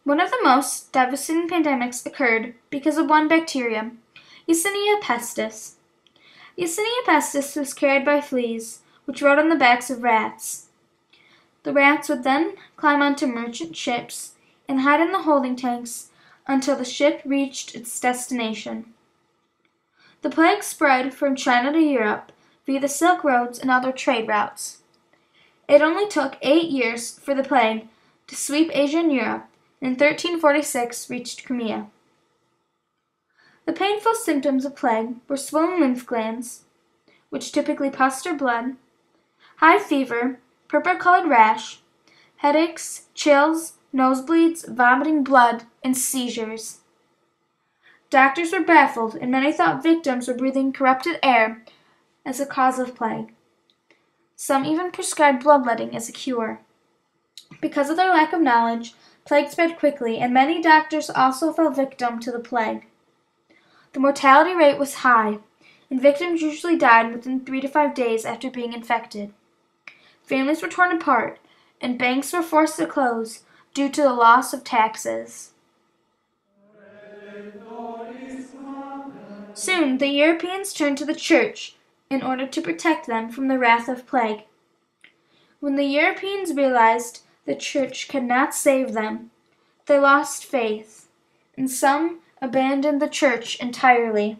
One of the most devastating pandemics occurred because of one bacterium, Yersinia pestis. Yersinia pestis was carried by fleas, which rode on the backs of rats. The rats would then climb onto merchant ships and hide in the holding tanks until the ship reached its destination. The plague spread from China to Europe via the Silk Roads and other trade routes. It only took 8 years for the plague to sweep Asia and Europe, and in 1346 reached Crimea. The painful symptoms of plague were swollen lymph glands, which typically pus or blood, high fever, purple-colored rash, headaches, chills, nosebleeds, vomiting blood, and seizures. Doctors were baffled, and many thought victims were breathing corrupted air as a cause of plague. Some even prescribed bloodletting as a cure. Because of their lack of knowledge, plague spread quickly, and many doctors also fell victim to the plague. The mortality rate was high, and victims usually died within 3 to 5 days after being infected. Families were torn apart, and banks were forced to close due to the loss of taxes. Soon, the Europeans turned to the church in order to protect them from the wrath of plague. When the Europeans realized the church could not save them, they lost faith, and some abandoned the church entirely.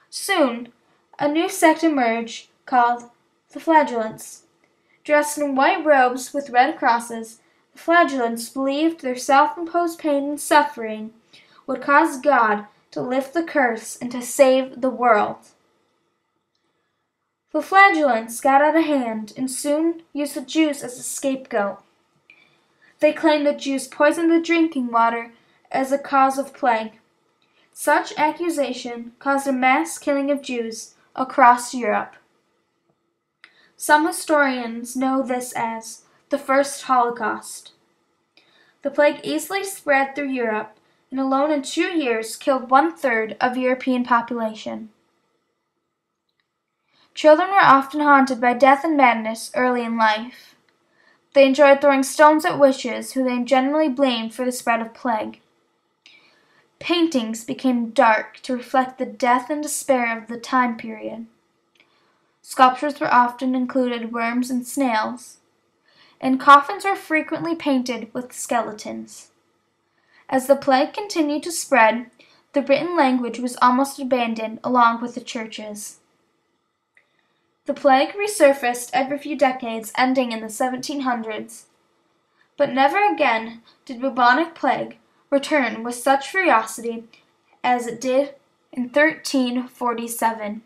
Soon, a new sect emerged called the Flagellants. Dressed in white robes with red crosses, the Flagellants believed their self-imposed pain and suffering would cause God to lift the curse and to save the world. The Flagellants got out of hand and soon used the Jews as a scapegoat. They claimed the Jews poisoned the drinking water as a cause of plague. Such accusation caused a mass killing of Jews across Europe. Some historians know this as the First Holocaust. The plague easily spread through Europe, and alone in 2 years killed 1/3 of European population. Children were often haunted by death and madness early in life. They enjoyed throwing stones at witches, who they generally blamed for the spread of plague. Paintings became dark to reflect the death and despair of the time period. Sculptures were often included worms and snails, and coffins were frequently painted with skeletons. As the plague continued to spread, the written language was almost abandoned along with the churches. The plague resurfaced every few decades, ending in the 1700s. But never again did bubonic plague return with such ferocity as it did in 1347.